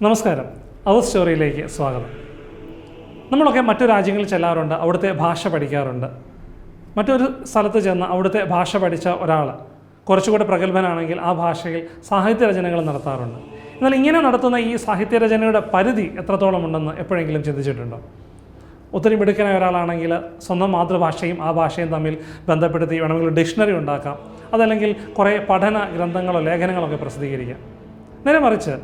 നമസ്കാരം. അവർ സ്റ്റോറിയിലേക്ക് സ്വാഗതം. നമ്മളൊക്കെ മറ്റു രാജ്യങ്ങളിൽ ചെല്ലാറുണ്ട്, അവിടുത്തെ ഭാഷ പഠിക്കാറുണ്ട്. മറ്റൊരു സ്ഥലത്ത് ചെന്ന് അവിടുത്തെ ഭാഷ പഠിച്ച ഒരാൾ കുറച്ചുകൂടെ പ്രഗത്ഭനാണെങ്കിൽ ആ ഭാഷയിൽ സാഹിത്യരചനകൾ നടത്താറുണ്ട്. എന്നാൽ ഇങ്ങനെ നടത്തുന്ന ഈ സാഹിത്യരചനയുടെ പരിധി എത്രത്തോളം ഉണ്ടെന്ന് എപ്പോഴെങ്കിലും ചിന്തിച്ചിട്ടുണ്ടോ? ഒത്തിരി മിടുക്കനായ ഒരാളാണെങ്കിൽ സ്വന്തം മാതൃഭാഷയും ആ ഭാഷയും തമ്മിൽ ബന്ധപ്പെടുത്തി വേണമെങ്കിൽ ഡിക്ഷണറി ഉണ്ടാക്കാം, അതല്ലെങ്കിൽ കുറേ പഠന ഗ്രന്ഥങ്ങളോ ലേഖനങ്ങളോ ഒക്കെ പ്രസിദ്ധീകരിക്കാം. നേരെ മറിച്ച്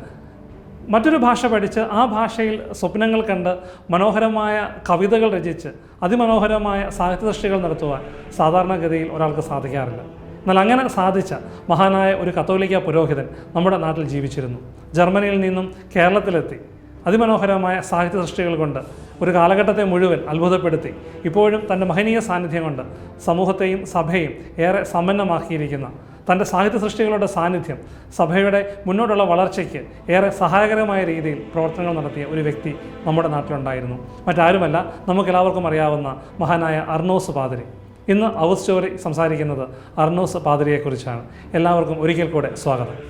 മറ്റൊരു ഭാഷ പഠിച്ച് ആ ഭാഷയിൽ സ്വപ്നങ്ങൾ കണ്ട് മനോഹരമായ കവിതകൾ രചിച്ച് അതിമനോഹരമായ സാഹിത്യ സൃഷ്ടികൾ നടത്തുവാൻ സാധാരണഗതിയിൽ ഒരാൾക്ക് സാധിക്കാറില്ല. എന്നാൽ അങ്ങനെ സാധിച്ച മഹാനായ ഒരു കത്തോലിക്ക പുരോഹിതൻ നമ്മുടെ നാട്ടിൽ ജീവിച്ചിരുന്നു. ജർമ്മനിയിൽ നിന്നും കേരളത്തിലെത്തി അതിമനോഹരമായ സാഹിത്യ സൃഷ്ടികൾ കൊണ്ട് ഒരു കാലഘട്ടത്തെ മുഴുവൻ അത്ഭുതപ്പെടുത്തി ഇപ്പോഴും തൻ്റെ മഹനീയ സാന്നിധ്യം കൊണ്ട് സമൂഹത്തെയും സഭയും ഏറെ സമ്പന്നമാക്കിയിരിക്കുന്ന തൻ്റെ സാഹിത്യ സൃഷ്ടികളുടെ സാന്നിധ്യം സഭയുടെ മുന്നോട്ടുള്ള വളർച്ചയ്ക്ക് ഏറെ സഹായകരമായ രീതിയിൽ പ്രവർത്തനങ്ങൾ നടത്തിയ ഒരു വ്യക്തി നമ്മുടെ നാട്ടിലുണ്ടായിരുന്നു. മറ്റാരുമല്ല, നമുക്കെല്ലാവർക്കും അറിയാവുന്ന മഹാനായ അർണോസ് പാതിരി. ഇന്ന് അവർ സ്റ്റോറി സംസാരിക്കുന്നത് അർണോസ് പാതിരിയെക്കുറിച്ചാണ്. എല്ലാവർക്കും ഒരിക്കൽ കൂടെ സ്വാഗതം.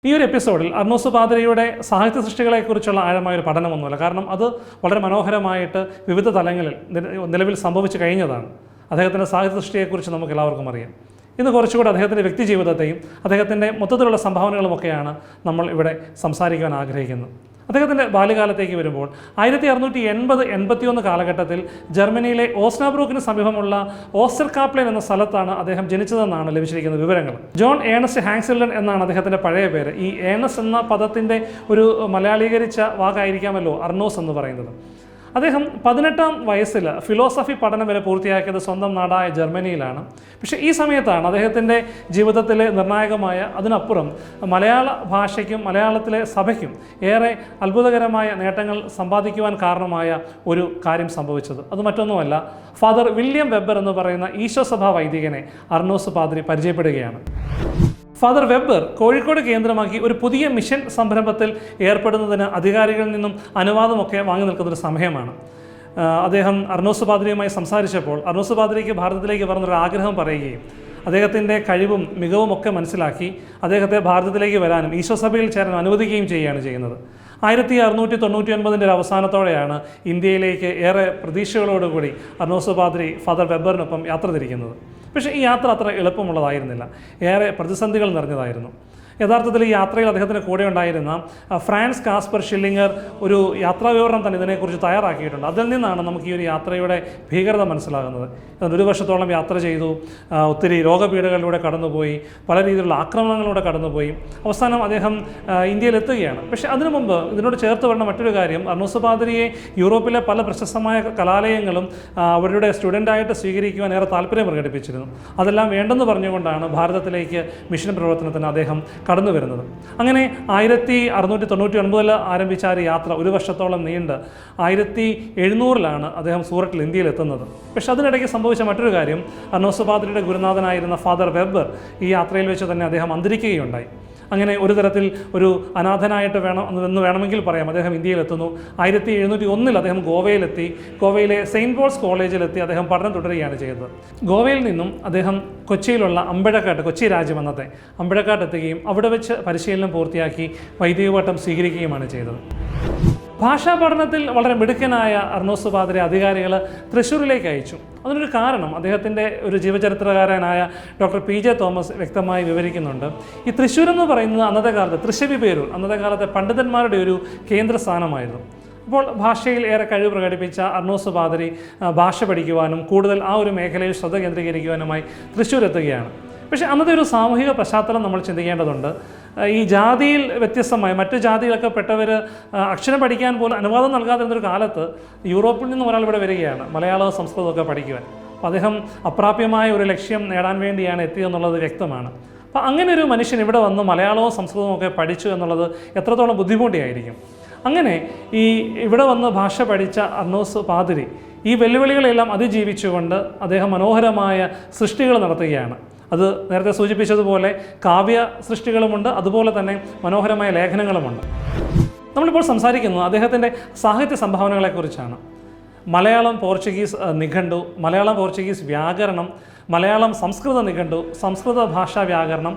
ഈ ഒരു എപ്പിസോഡിൽ അർണോസ് പാതിരിയുടെ സാഹിത്യ സൃഷ്ടികളെക്കുറിച്ചുള്ള ആഴമായൊരു പഠനമൊന്നുമില്ല. കാരണം അത് വളരെ മനോഹരമായിട്ട് വിവിധ തലങ്ങളിൽ നിലവിൽ സംഭവിച്ചു കഴിഞ്ഞതാണ്. അദ്ദേഹത്തിൻ്റെ സാഹിത്യ സൃഷ്ടിയെക്കുറിച്ച് നമുക്ക് എല്ലാവർക്കും അറിയാം. ഇന്ന് കുറച്ചുകൂടി അദ്ദേഹത്തിൻ്റെ വ്യക്തി ജീവിതത്തെയും അദ്ദേഹത്തിൻ്റെ മൊത്തത്തിലുള്ള സംഭാവനകളുമൊക്കെയാണ് നമ്മൾ ഇവിടെ സംസാരിക്കുവാൻ ആഗ്രഹിക്കുന്നത്. അദ്ദേഹത്തിൻ്റെ ബാല്യകാലത്തേക്ക് വരുമ്പോൾ 1680-81 കാലഘട്ടത്തിൽ ജർമ്മനിയിലെ ഓസ്നാബ്രൂക്കിന് സമീപമുള്ള ഓസ്റ്റർകാപ്ലെൻ എന്ന സ്ഥലത്താണ് അദ്ദേഹം ജനിച്ചതെന്നാണ് ലഭിച്ചിരിക്കുന്ന വിവരങ്ങൾ. ജോൺ ഏണസ്റ്റ് ഹാങ്സിൽഡൻ എന്നാണ് അദ്ദേഹത്തിൻ്റെ പഴയ പേര്. ഈ ഏണസ് എന്ന പദത്തിൻ്റെ ഒരു മലയാളീകരിച്ച വാക്കായിരിക്കാമല്ലോ അർണോസ് എന്ന് പറയുന്നത്. അദ്ദേഹം 18-ാം വയസ്സിൽ ഫിലോസഫി പഠനം വരെ പൂർത്തിയാക്കിയത് സ്വന്തം നാടായ ജർമ്മനിയിലാണ്. പക്ഷേ ഈ സമയത്താണ് അദ്ദേഹത്തിൻ്റെ ജീവിതത്തിലെ നിർണായകമായ, അതിനപ്പുറം മലയാള ഭാഷയ്ക്കും മലയാളത്തിലെ സഭയ്ക്കും ഏറെ അത്ഭുതകരമായ നേട്ടങ്ങൾ സമ്പാദിക്കുവാൻ കാരണമായ ഒരു കാര്യം സംഭവിച്ചത്. അത് മറ്റൊന്നുമല്ല, ഫാദർ വില്യം വെബർ എന്ന് പറയുന്ന ഈശോസഭാ വൈദികനെ അർണോസ് പാതിരി പരിചയപ്പെടുകയാണ്. ഫാദർ വെബർ കോഴിക്കോട് കേന്ദ്രമാക്കി ഒരു പുതിയ മിഷൻ സംരംഭത്തിൽ ഏർപ്പെടുന്നതിന് അധികാരികളിൽ നിന്നും അനുവാദമൊക്കെ വാങ്ങി നിൽക്കുന്നൊരു സമയമാണ്. അദ്ദേഹം അർണോസ് പാതിരിയുമായി സംസാരിച്ചപ്പോൾ അർണോസ് പാതിരിക്ക് ഭാരതത്തിലേക്ക് പറഞ്ഞൊരു ആഗ്രഹം പറയുകയും അദ്ദേഹത്തിൻ്റെ കഴിവും മികവും ഒക്കെ മനസ്സിലാക്കി അദ്ദേഹത്തെ ഭാരതത്തിലേക്ക് വരാനും ഈശോസഭയിൽ ചേരാൻ അനുവദിക്കുകയും ചെയ്യുകയാണ് ചെയ്യുന്നത്. 1699 ഒരു അവസാനത്തോടെയാണ് ഇന്ത്യയിലേക്ക് ഏറെ പ്രതീക്ഷകളോടുകൂടി അർണോസ് പാതിരി ഫാദർ വെബറിനൊപ്പം യാത്ര തിരിക്കുന്നത്. പക്ഷേ ഈ യാത്ര അത്ര എളുപ്പമുള്ളതായിരുന്നില്ല. ഏറെ പ്രതിസന്ധികൾ നിറഞ്ഞതായിരുന്നു. യഥാർത്ഥത്തിൽ ഈ യാത്രയിൽ അദ്ദേഹത്തിന് കൂടെ ഉണ്ടായിരുന്ന ഫ്രാൻസ് കാസ്പർ ഷില്ലിങ്ങർ ഒരു യാത്രാ വിവരണം തന്നെ ഇതിനെക്കുറിച്ച് തയ്യാറാക്കിയിട്ടുണ്ട്. അതിൽ നിന്നാണ് നമുക്ക് ഈ ഒരു യാത്രയുടെ ഭീകരത മനസ്സിലാകുന്നത്. ഒരു വർഷത്തോളം യാത്ര ചെയ്തു, ഒത്തിരി രോഗപീഠകളിലൂടെ കടന്നുപോയി, പല രീതിയിലുള്ള ആക്രമണങ്ങളിലൂടെ കടന്നുപോയി. അവസാനം അദ്ദേഹം ഇന്ത്യയിലെത്തുകയാണ്. പക്ഷേ അതിനു മുമ്പ് ഇതിനോട് ചേർത്ത് പറഞ്ഞ മറ്റൊരു കാര്യം, അർണോസ് പാതിരിയെ യൂറോപ്പിലെ പല പ്രശസ്തമായ കലാലയങ്ങളും അവരുടെ സ്റ്റുഡൻ്റായിട്ട് സ്വീകരിക്കുവാൻ ഏറെ താല്പര്യം പ്രകടിപ്പിച്ചിരുന്നു. അതെല്ലാം വേണ്ടെന്ന് പറഞ്ഞുകൊണ്ടാണ് ഭാരതത്തിലേക്ക് മിഷൻ പ്രവർത്തനത്തിന് അദ്ദേഹം കടന്നു വരുന്നത്. അങ്ങനെ 1699 ആരംഭിച്ച ആ യാത്ര ഒരു വർഷത്തോളം നീണ്ട് 1700 അദ്ദേഹം സൂററ്റിൽ ഇന്ത്യയിലെത്തുന്നത്. പക്ഷെ അതിനിടയ്ക്ക് സംഭവിച്ച മറ്റൊരു കാര്യം, അർണോസ് പാതിരിയുടെ ഗുരുനാഥനായിരുന്ന ഫാദർ വെബർ ഈ യാത്രയിൽ വെച്ച് തന്നെ അദ്ദേഹം അന്തരിക്കുകയുണ്ടായി. അങ്ങനെ ഒരു തരത്തിൽ ഒരു അനാഥനായിട്ട് വേണമെങ്കിൽ പറയാം അദ്ദേഹം ഇന്ത്യയിലെത്തുന്നു. 1701 അദ്ദേഹം ഗോവയിലെത്തി. ഗോവയിലെ സെയിൻറ്റ് പോൾസ് കോളേജിലെത്തി അദ്ദേഹം പഠനം തുടരുകയാണ് ചെയ്തത്. ഗോവയിൽ നിന്നും അദ്ദേഹം കൊച്ചിയിലുള്ള അമ്പഴക്കാട്ട്, കൊച്ചി രാജ്യം അന്നത്തെ അമ്പഴക്കാട്ട് എത്തുകയും അവിടെ വെച്ച് പരിശീലനം പൂർത്തിയാക്കി വൈദിക പട്ടം സ്വീകരിക്കുകയുമാണ് ചെയ്തത്. ഭാഷാ പഠനത്തിൽ വളരെ മിടുക്കനായ അർണോസ് പാതിരി അധികാരികൾ തൃശ്ശൂരിലേക്ക് അയച്ചു. അതിനൊരു കാരണം അദ്ദേഹത്തിൻ്റെ ഒരു ജീവചരിത്രകാരനായ ഡോക്ടർ PJ തോമസ് വ്യക്തമായി വിവരിക്കുന്നുണ്ട്. ഈ തൃശ്ശൂർ എന്ന് പറയുന്നത് അന്നത്തെ കാലത്ത് തൃശ്ശവി പേരൂർ അന്നത്തെ കാലത്തെ പണ്ഡിതന്മാരുടെ ഒരു കേന്ദ്ര സ്ഥാനമായിരുന്നു. അപ്പോൾ ഭാഷയിൽ ഏറെ കഴിവ് പ്രകടിപ്പിച്ച അർണോസ് പാതിരി ഭാഷ പഠിക്കുവാനും കൂടുതൽ ആ ഒരു മേഖലയിൽ ശ്രദ്ധ കേന്ദ്രീകരിക്കുവാനുമായി തൃശ്ശൂർ എത്തുകയാണ്. പക്ഷേ അന്നത്തെ ഒരു സാമൂഹിക പശ്ചാത്തലം നമ്മൾ ചിന്തിക്കേണ്ടതുണ്ട്. ഈ ജാതിയിൽ വ്യത്യസ്തമായി മറ്റ് ജാതികളൊക്കെ പെട്ടവർ അക്ഷരം പഠിക്കാൻ പോലും അനുവാദം നൽകാതിരുന്നൊരു കാലത്ത് യൂറോപ്പിൽ നിന്ന് ഒരാൾ ഇവിടെ വരികയാണ് മലയാളവും സംസ്കൃതമൊക്കെ പഠിക്കുവാൻ. അപ്പോൾ അദ്ദേഹം അപ്രാപ്യമായ ഒരു ലക്ഷ്യം നേടാൻ വേണ്ടിയാണ് എത്തിയെന്നുള്ളത് വ്യക്തമാണ്. അപ്പോൾ അങ്ങനെ ഒരു മനുഷ്യൻ ഇവിടെ വന്ന് മലയാളവും സംസ്കൃതവും ഒക്കെ പഠിച്ചു എന്നുള്ളത് എത്രത്തോളം ബുദ്ധിമുട്ടിയായിരിക്കും. അങ്ങനെ ഈ ഇവിടെ വന്ന് ഭാഷ പഠിച്ച അർണോസ് പാതിരി ഈ വെല്ലുവിളികളെല്ലാം അതിജീവിച്ചുകൊണ്ട് അദ്ദേഹം മനോഹരമായ സൃഷ്ടികൾ നടത്തുകയാണ്. അത് നേരത്തെ സൂചിപ്പിച്ചതുപോലെ കാവ്യ സൃഷ്ടികളുമുണ്ട്, അതുപോലെ തന്നെ മനോഹരമായ ലേഖനങ്ങളുമുണ്ട്. നമ്മളിപ്പോൾ സംസാരിക്കുന്നത് അദ്ദേഹത്തിൻ്റെ സാഹിത്യ സംഭാവനകളെക്കുറിച്ചാണ്. മലയാളം പോർച്ചുഗീസ് നിഘണ്ടു, മലയാളം പോർച്ചുഗീസ് വ്യാകരണം, മലയാളം സംസ്കൃത നിഘണ്ടു, സംസ്കൃത ഭാഷാ വ്യാകരണം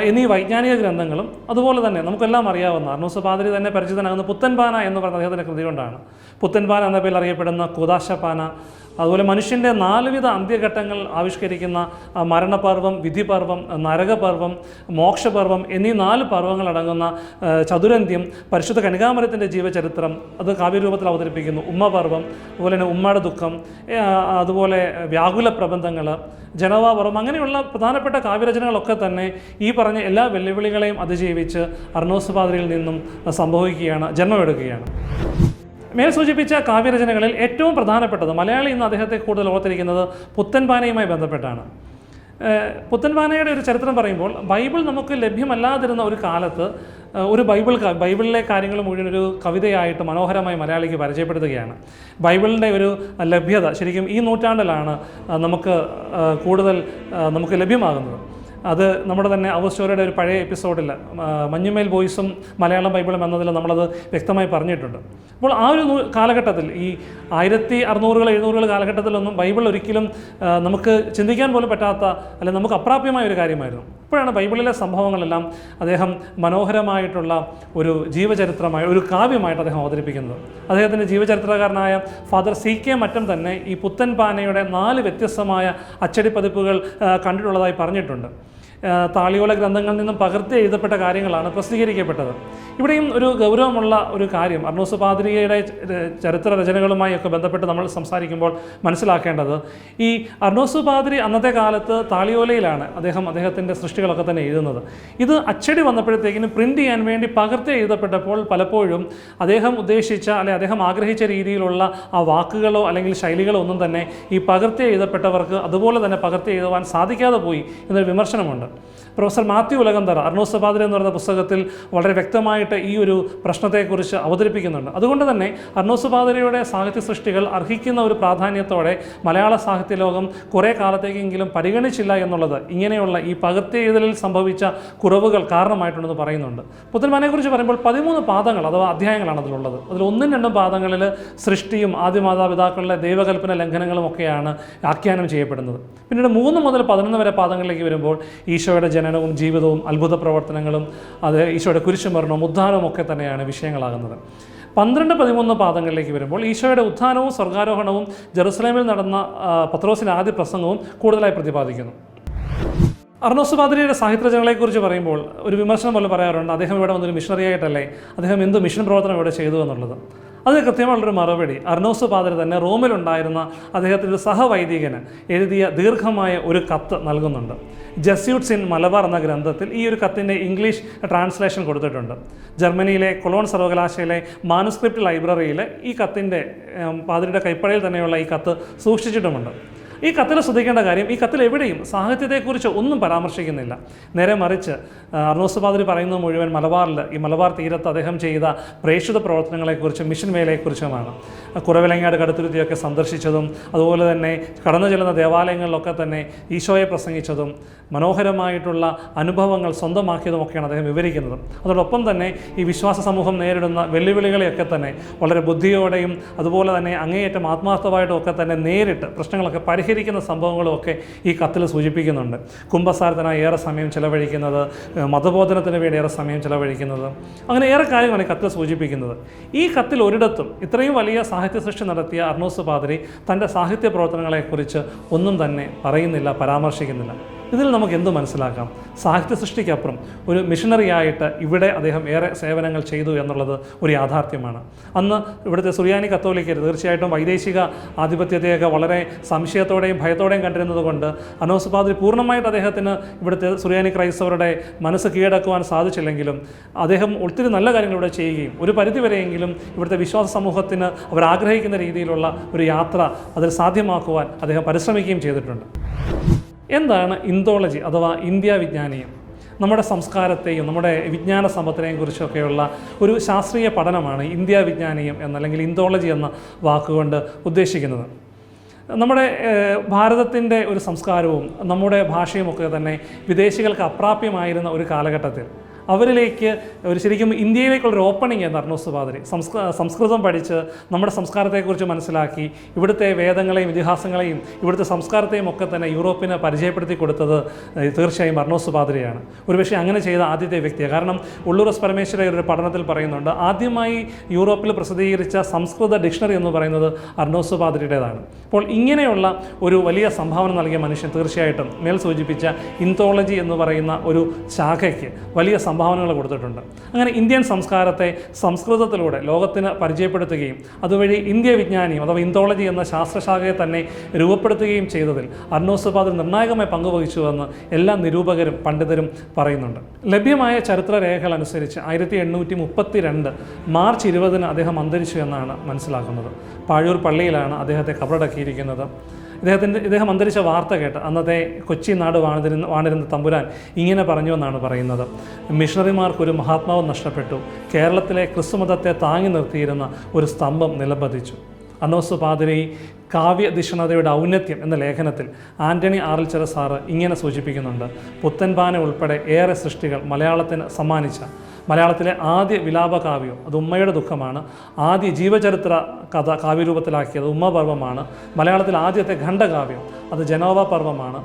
എന്നീ വൈജ്ഞാനിക ഗ്രന്ഥങ്ങളും, അതുപോലെ തന്നെ നമുക്കെല്ലാം അറിയാവുന്ന അർണോസ് പാതിരി തന്നെ പരിചിതനാകുന്ന പുത്തൻപാന എന്ന് പറയുന്ന അദ്ദേഹത്തിൻ്റെ കൃതി കൊണ്ടാണ്. പുത്തൻപാന എന്ന പേരിൽ അറിയപ്പെടുന്ന കൂദാശപ്പാന, അതുപോലെ മനുഷ്യൻ്റെ 4 വിധ അന്ത്യഘട്ടങ്ങൾ ആവിഷ്കരിക്കുന്ന മരണപർവം, വിധിപർവം, നരകപർവം, മോക്ഷപർവം എന്നീ 4 പർവ്വങ്ങളടങ്ങുന്ന ചതുരന്ത്യം, പരിശുദ്ധ കനികാമരത്തിൻ്റെ ജീവചരിത്രം അത് കാവ്യരൂപത്തിൽ അവതരിപ്പിക്കുന്നു, ഉമ്മപർവം, അതുപോലെ തന്നെ ഉമ്മയുടെ ദുഃഖം, അതുപോലെ വ്യാകുല പ്രബന്ധങ്ങൾ, ജനവാപർവം, അങ്ങനെയുള്ള പ്രധാനപ്പെട്ട കാവ്യരചനകളൊക്കെ തന്നെ ഈ പറഞ്ഞ എല്ലാ വെല്ലുവിളികളെയും അതിജീവിച്ച് അർണോസ് പാതിരിയിൽ നിന്നും സംഭവിക്കുകയാണ്, ജന്മമെടുക്കുകയാണ്. മേൽ സൂചിപ്പിച്ച കാവ്യരചനകളിൽ ഏറ്റവും പ്രധാനപ്പെട്ടത് മലയാളി ഇന്ന് അദ്ദേഹത്തെ കൂടുതൽ ഓർത്തിരിക്കുന്നത് പുത്തൻപാനയുമായി ബന്ധപ്പെട്ടാണ്. പുത്തൻപാനയുടെ ഒരു ചരിത്രം പറയുമ്പോൾ ബൈബിൾ നമുക്ക് ലഭ്യമല്ലാതിരുന്ന ഒരു കാലത്ത് ഒരു ബൈബിളിലെ കാര്യങ്ങൾ മുഴുവൻ ഒരു കവിതയായിട്ട് മനോഹരമായി മലയാളിക്ക് പരിചയപ്പെടുത്തുകയാണ്. ബൈബിളിൻ്റെ ഒരു ലഭ്യത ശരിക്കും ഈ നൂറ്റാണ്ടിലാണ് കൂടുതൽ നമുക്ക് ലഭ്യമാകുന്നത്. അത് നമ്മുടെ തന്നെ അവസ്റ്റോറിയുടെ ഒരു പഴയ എപ്പിസോഡിൽ മഞ്ഞുമേൽ ബോയ്സും മലയാളം ബൈബിളും എന്നതിൽ നമ്മളത് വ്യക്തമായി പറഞ്ഞിട്ടുണ്ട്. അപ്പോൾ ആ ഒരു കാലഘട്ടത്തിൽ ഈ 1600 700 കാലഘട്ടത്തിലൊന്നും ബൈബിൾ ഒരിക്കലും നമുക്ക് ചിന്തിക്കാൻ പോലും പറ്റാത്ത അല്ലെങ്കിൽ നമുക്ക് അപ്രാപ്യമായ ഒരു കാര്യമായിരുന്നു. ഇപ്പോഴാണ് ബൈബിളിലെ സംഭവങ്ങളെല്ലാം അദ്ദേഹം മനോഹരമായിട്ടുള്ള ഒരു ജീവചരിത്രമായി ഒരു കാവ്യമായിട്ട് അദ്ദേഹം അവതരിപ്പിക്കുന്നത്. അദ്ദേഹത്തിൻ്റെ ജീവചരിത്രകാരനായ ഫാദർ CK മറ്റം തന്നെ ഈ പുത്തൻപാനയുടെ 4 വ്യത്യസ്തമായ അച്ചടി പതിപ്പുകൾ കണ്ടിട്ടുള്ളതായി പറഞ്ഞിട്ടുണ്ട്. താളിയോല ഗ്രന്ഥങ്ങളിൽ നിന്നും പകർത്തി എഴുതപ്പെട്ട കാര്യങ്ങളാണ് പ്രസിദ്ധീകരിക്കപ്പെട്ടത്. ഇവിടെയും ഒരു ഗൗരവമുള്ള ഒരു കാര്യം അർണോസ് പാതിരിയുടെ ചരിത്ര രചനകളുമായി ഒക്കെ ബന്ധപ്പെട്ട് നമ്മൾ സംസാരിക്കുമ്പോൾ മനസ്സിലാക്കേണ്ടത് ഈ അർണോസ് പാതിരി അന്നത്തെ കാലത്ത് താളിയോലയിലാണ് അദ്ദേഹത്തിൻ്റെ സൃഷ്ടികളൊക്കെ തന്നെ എഴുതുന്നത്. ഇത് അച്ചടി വന്നപ്പോഴത്തേക്കിനും പ്രിൻ്റ് ചെയ്യാൻ വേണ്ടി പകർത്തി എഴുതപ്പെട്ടപ്പോൾ പലപ്പോഴും അദ്ദേഹം ഉദ്ദേശിച്ച അല്ലെങ്കിൽ അദ്ദേഹം ആഗ്രഹിച്ച രീതിയിലുള്ള ആ വാക്കുകളോ അല്ലെങ്കിൽ ശൈലികളോ ഒന്നും തന്നെ ഈ പകർത്തി എഴുതപ്പെട്ടവർക്ക് അതുപോലെ തന്നെ പകർത്തി എഴുതുവാൻ സാധിക്കാതെ പോയി എന്നൊരു വിമർശനമുണ്ട്. പ്രൊഫസർ മാത്യു ഉലകന്തറ അർണോസ് പാതിരി എന്ന് പറയുന്ന പുസ്തകത്തിൽ വളരെ വ്യക്തമായിട്ട് ഈ ഒരു പ്രശ്നത്തെക്കുറിച്ച് അവതരിപ്പിക്കുന്നുണ്ട്. അതുകൊണ്ട് തന്നെ അർണോസ് പാതിരിയുടെ സാഹിത്യ സൃഷ്ടികൾ അർഹിക്കുന്ന ഒരു പ്രാധാന്യത്തോടെ മലയാള സാഹിത്യ ലോകം കുറേ കാലത്തേക്കെങ്കിലും പരിഗണിച്ചില്ല എന്നുള്ളത് ഇങ്ങനെയുള്ള ഈ പകർത്തി എഴുതലിൽ സംഭവിച്ച കുറവുകൾ കാരണമായിട്ടുണ്ടെന്ന് പറയുന്നുണ്ട്. പുത്തൻപാനയെക്കുറിച്ച് പറയുമ്പോൾ 13 പാദങ്ങൾ അഥവാ അധ്യായങ്ങളാണ് അതിലുള്ളത്. അതിൽ 1-2 പാദങ്ങളിൽ സൃഷ്ടിയും ആദ്യമാതാപിതാക്കളുടെ ദൈവകൽപ്പന ലംഘനങ്ങളും ഒക്കെയാണ് ആഖ്യാനം ചെയ്യപ്പെടുന്നത്. പിന്നീട് 3 മുതൽ 11 വരെ പാദങ്ങളിലേക്ക് വരുമ്പോൾ ഈശോയുടെ ജനനവും ജീവിതവും അത്ഭുത പ്രവർത്തനങ്ങളും അത് ഈശോയുടെ കുരിശുമരണവും ഉദ്ധാനവും ഒക്കെ തന്നെയാണ് വിഷയങ്ങളാകുന്നത്. 12-13 പാദങ്ങളിലേക്ക് വരുമ്പോൾ ഈശോയുടെ ഉത്ഥാനവും സ്വർഗാരോഹണവും ജെറുസലേമിൽ നടന്ന പത്രോസിൻ്റെ ആദ്യ പ്രസംഗവും കൂടുതലായി പ്രതിപാദിക്കുന്നു. അർണോസ് പാതിരിയുടെ സാഹിത്യരചനകളെക്കുറിച്ച് പറയുമ്പോൾ ഒരു വിമർശനം പോലെ പറയാറുണ്ട്, അദ്ദേഹം ഇവിടെ വന്നൊരു മിഷണറി ആയിട്ടല്ലേ, അദ്ദേഹം എന്ത് മിഷൻ പ്രവർത്തനം ഇവിടെ ചെയ്തു എന്നുള്ളത്. അത് കൃത്യമായുള്ളൊരു മറുപടി അർണോസ് പാതിരി തന്നെ റോമിലുണ്ടായിരുന്ന അദ്ദേഹത്തിൻ്റെ ഒരു സഹവൈദികന് എഴുതിയ ദീർഘമായ ഒരു കത്ത് നൽകുന്നുണ്ട്. ജസ്യൂട്ട്സ് ഇൻ മലബാർ എന്ന ഗ്രന്ഥത്തിൽ ഈ ഒരു കത്തിൻ്റെ ഇംഗ്ലീഷ് ട്രാൻസ്ലേഷൻ കൊടുത്തിട്ടുണ്ട്. ജർമ്മനിയിലെ കൊളോൺ സർവകലാശാലയിലെ മാനുസ്ക്രിപ്റ്റ് ലൈബ്രറിയിൽ ഈ കത്തിൻ്റെ പാതിരിയുടെ കൈപ്പടയിൽ തന്നെയുള്ള ഈ കത്ത് സൂക്ഷിച്ചിട്ടുമുണ്ട്. ഈ കത്തിൽ ശ്രദ്ധിക്കേണ്ട കാര്യം, ഈ കത്തിൽ എവിടെയും സാഹിത്യത്തെക്കുറിച്ച് ഒന്നും പരാമർശിക്കുന്നില്ല. നേരെ മറിച്ച് അർണോസ് പാതിരി പറയുന്നത് മുഴുവൻ ഈ മലബാർ തീരത്ത് അദ്ദേഹം ചെയ്ത പ്രേക്ഷിത പ്രവർത്തനങ്ങളെക്കുറിച്ചും മിഷൻ വേലയെക്കുറിച്ചുമാണ്. കുറവിലങ്ങാട് കടുത്തുരുത്തിയൊക്കെ സന്ദർശിച്ചതും അതുപോലെ തന്നെ കടന്നു ചെല്ലുന്ന ദേവാലയങ്ങളിലൊക്കെ തന്നെ ഈശോയെ പ്രസംഗിച്ചതും മനോഹരമായിട്ടുള്ള അനുഭവങ്ങൾ സ്വന്തമാക്കിയതുമൊക്കെയാണ് അദ്ദേഹം വിവരിക്കുന്നത്. അതോടൊപ്പം തന്നെ ഈ വിശ്വാസ സമൂഹം നേരിടുന്ന വെല്ലുവിളികളെയൊക്കെ തന്നെ വളരെ ബുദ്ധിയോടെയും അതുപോലെ തന്നെ അങ്ങേയറ്റം ആത്മാർത്ഥമായിട്ടും ഒക്കെ തന്നെ നേരിട്ട് പ്രശ്നങ്ങളൊക്കെ പരിഹരിക്കുന്ന സംഭവങ്ങളുമൊക്കെ ഈ കത്തിൽ സൂചിപ്പിക്കുന്നുണ്ട്. കുംഭസാരത്തിനായി ഏറെ സമയം ചിലവഴിക്കുന്നത്, മതബോധനത്തിന് വേണ്ടി ഏറെ സമയം ചിലവഴിക്കുന്നത്, അങ്ങനെ ഏറെ കാര്യങ്ങളാണ് ഈ കത്തിൽ സൂചിപ്പിക്കുന്നത്. ഈ കത്തിൽ ഒരിടത്തും ഇത്രയും വലിയ സാഹിത്യ സൃഷ്ടി നടത്തിയ അർണോസ് പാതിരി തൻ്റെ സാഹിത്യ പ്രവർത്തനങ്ങളെക്കുറിച്ച് ഒന്നും തന്നെ പറയുന്നില്ല, പരാമർശിക്കുന്നില്ല. ഇതിൽ നമുക്ക് എന്ത് മനസ്സിലാക്കാം? സാഹിത്യ സൃഷ്ടിക്കപ്പുറം ഒരു മിഷണറി ആയിട്ട് ഇവിടെ അദ്ദേഹം ഏറെ സേവനങ്ങൾ ചെയ്തു എന്നുള്ളത് ഒരു യാഥാർത്ഥ്യമാണ്. അന്ന് ഇവിടുത്തെ സുറിയാനി കത്തോലിക്കർ തീർച്ചയായിട്ടും വൈദേശിക ആധിപത്യത്തെയൊക്കെ വളരെ സംശയത്തോടെയും ഭയത്തോടെയും കണ്ടിരുന്നത് കൊണ്ട് അർണോസ് പാദ്രി പൂർണ്ണമായിട്ട് അദ്ദേഹത്തിന് ഇവിടുത്തെ സുറിയാനി ക്രൈസ്തവരുടെ മനസ്സ് കീഴടക്കുവാൻ സാധിച്ചില്ലെങ്കിലും അദ്ദേഹം ഒത്തിരി നല്ല കാര്യങ്ങൾ ഇവിടെ ചെയ്യുകയും ഒരു പരിധിവരെയെങ്കിലും ഇവിടുത്തെ വിശ്വാസ സമൂഹത്തിന് അവർ ആഗ്രഹിക്കുന്ന രീതിയിലുള്ള ഒരു യാത്ര അതിൽ സാധ്യമാക്കുവാൻ അദ്ദേഹം പരിശ്രമിക്കുകയും ചെയ്തിട്ടുണ്ട്. എന്താണ് ഇന്തോളജി അഥവാ ഇന്ത്യ വിജ്ഞാനീയം? നമ്മുടെ സംസ്കാരത്തെയും നമ്മുടെ വിജ്ഞാന സമ്പത്തിനെയും കുറിച്ചൊക്കെയുള്ള ഒരു ശാസ്ത്രീയ പഠനമാണ് ഇന്ത്യ വിജ്ഞാനീയം എന്നല്ലെങ്കിൽ ഇന്തോളജി എന്ന വാക്കുകൊണ്ട് ഉദ്ദേശിക്കുന്നത്. നമ്മുടെ ഭാരതത്തിൻ്റെ ഒരു സംസ്കാരവും നമ്മുടെ ഭാഷയുമൊക്കെ തന്നെ വിദേശികൾക്ക് അപ്രാപ്യമായിരുന്ന ഒരു കാലഘട്ടത്തിൽ അവരിലേക്ക് ഒരു ശരിക്കും ഇന്ത്യയിലേക്കുള്ളൊരു ഓപ്പണിംഗ് എന്ന് അർണോസ് പാദ്രി സംസ്കൃതം പഠിച്ച് നമ്മുടെ സംസ്കാരത്തെക്കുറിച്ച് മനസ്സിലാക്കി ഇവിടുത്തെ വേദങ്ങളെയും ഇതിഹാസങ്ങളെയും ഇവിടുത്തെ സംസ്കാരത്തെയും ഒക്കെ തന്നെ യൂറോപ്പിന് പരിചയപ്പെടുത്തി കൊടുത്തത് തീർച്ചയായും അർണോസ് പാദ്രിയാണ്. ഒരുപക്ഷെ അങ്ങനെ ചെയ്ത ആദ്യത്തെ വ്യക്തിയാണ്. കാരണം ഉള്ളൂർ എസ് പരമേശ്വര ഒരു പഠനത്തിൽ പറയുന്നുണ്ട്, ആദ്യമായി യൂറോപ്പിൽ പ്രസിദ്ധീകരിച്ച സംസ്കൃത ഡിക്ഷണറി എന്ന് പറയുന്നത് അർണോസ് പാദ്രിയുടേതാണ്. അപ്പോൾ ഇങ്ങനെയുള്ള ഒരു വലിയ സംഭാവന നൽകിയ മനുഷ്യൻ തീർച്ചയായിട്ടും മേൽ സൂചിപ്പിച്ച ഇന്തോളജി എന്ന് പറയുന്ന ഒരു ശാഖയ്ക്ക് വലിയ സംഭാവനകൾ കൊടുത്തിട്ടുണ്ട്. അങ്ങനെ ഇന്ത്യൻ സംസ്കാരത്തെ സംസ്കൃതത്തിലൂടെ ലോകത്തിന് പരിചയപ്പെടുത്തുകയും അതുവഴി ഇന്ത്യ വിജ്ഞാനിയും അഥവാ ഇന്തോളജി എന്ന ശാസ്ത്രശാഖയെ തന്നെ രൂപപ്പെടുത്തുകയും ചെയ്തതിൽ അർണോസ് പാദ്രി നിർണായകമായി പങ്കുവഹിച്ചുവെന്ന് എല്ലാ നിരൂപകരും പണ്ഡിതരും പറയുന്നുണ്ട്. ലഭ്യമായ ചരിത്രരേഖകൾ അനുസരിച്ച് 1832 മാർച്ച് 20 അദ്ദേഹം അന്തരിച്ചു എന്നാണ് മനസ്സിലാക്കുന്നത്. പാഴൂർ പള്ളിയിലാണ് അദ്ദേഹത്തെ കബറടക്കിയിരിക്കുന്നത്. ഇദ്ദേഹം അന്തരിച്ച വാർത്ത കേട്ട് അന്നത്തെ കൊച്ചി നാട് വാണിരുന്ന തമ്പുരാൻ ഇങ്ങനെ പറഞ്ഞു എന്നാണ് പറയുന്നത്, മിഷണറിമാർക്കൊരു മഹാത്മാവ് നഷ്ടപ്പെട്ടു, കേരളത്തിലെ ക്രിസ്തുമതത്തെ താങ്ങി നിർത്തിയിരുന്ന ഒരു സ്തംഭം നിലംപതിച്ചു. അർണോസ് പാദ്രി കാവ്യധിഷ്ണതയുടെ ഔന്നത്യം എന്ന ലേഖനത്തിൽ ആൻ്റണി ആറൽച്ചിറ സാറ് ഇങ്ങനെ സൂചിപ്പിക്കുന്നുണ്ട്, പുത്തൻപാന ഉൾപ്പെടെ ഏറെ സൃഷ്ടികൾ മലയാളത്തിന് സമ്മാനിച്ച മലയാളത്തിലെ ആദ്യ വിലാപകാവ്യം അത് ഉമ്മയുടെ ദുഃഖമാണ്. ആദ്യ ജീവചരിത്ര കഥ കാവ്യരൂപത്തിലാക്കിയത് ഉമ്മപർവമാണ്. മലയാളത്തിലെ ആദ്യത്തെ ഖണ്ഡകാവ്യം അത് ജനോവ പർവമാണ്.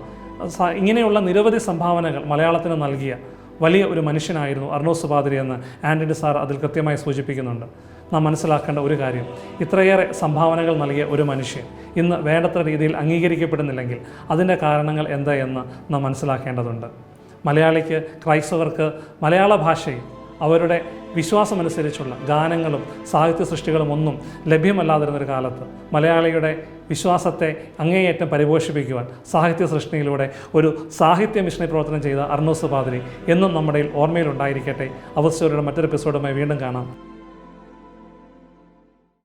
ഇങ്ങനെയുള്ള നിരവധി സംഭാവനകൾ മലയാളത്തിന് നൽകിയ വലിയ ഒരു മനുഷ്യനായിരുന്നു അർണോസ് പാദ്രി എന്ന് ആൻ്റണി സാർ അതിൽ കൃത്യമായി സൂചിപ്പിക്കുന്നുണ്ട്. നാം മനസ്സിലാക്കേണ്ട ഒരു കാര്യം, ഇത്രയേറെ സംഭാവനകൾ നൽകിയ ഒരു മനുഷ്യൻ ഇന്ന് വേണ്ടത്ര രീതിയിൽ അംഗീകരിക്കപ്പെടുന്നില്ലെങ്കിൽ അതിൻ്റെ കാരണങ്ങൾ എന്താ എന്ന് നാം മനസ്സിലാക്കേണ്ടതുണ്ട്. മലയാളിക്ക്, ക്രൈസ്തവർക്ക് മലയാള ഭാഷയിൽ അവരുടെ വിശ്വാസമനുസരിച്ചുള്ള ഗാനങ്ങളും സാഹിത്യ സൃഷ്ടികളും ഒന്നും ലഭ്യമല്ലാതിരുന്നൊരു കാലത്ത് മലയാളിയുടെ വിശ്വാസത്തെ അങ്ങേയറ്റം പരിപോഷിപ്പിക്കുവാൻ സാഹിത്യ സൃഷ്ടിയിലൂടെ ഒരു സാഹിത്യ മിഷണറി പ്രവർത്തനം ചെയ്ത അർണോസ് പാദ്രി എന്നും നമ്മുടെ ഓർമ്മയിലുണ്ടായിരിക്കട്ടെ. അവസ്ഥയുടെ മറ്റൊരു എപ്പിസോഡുമായി വീണ്ടും കാണാം.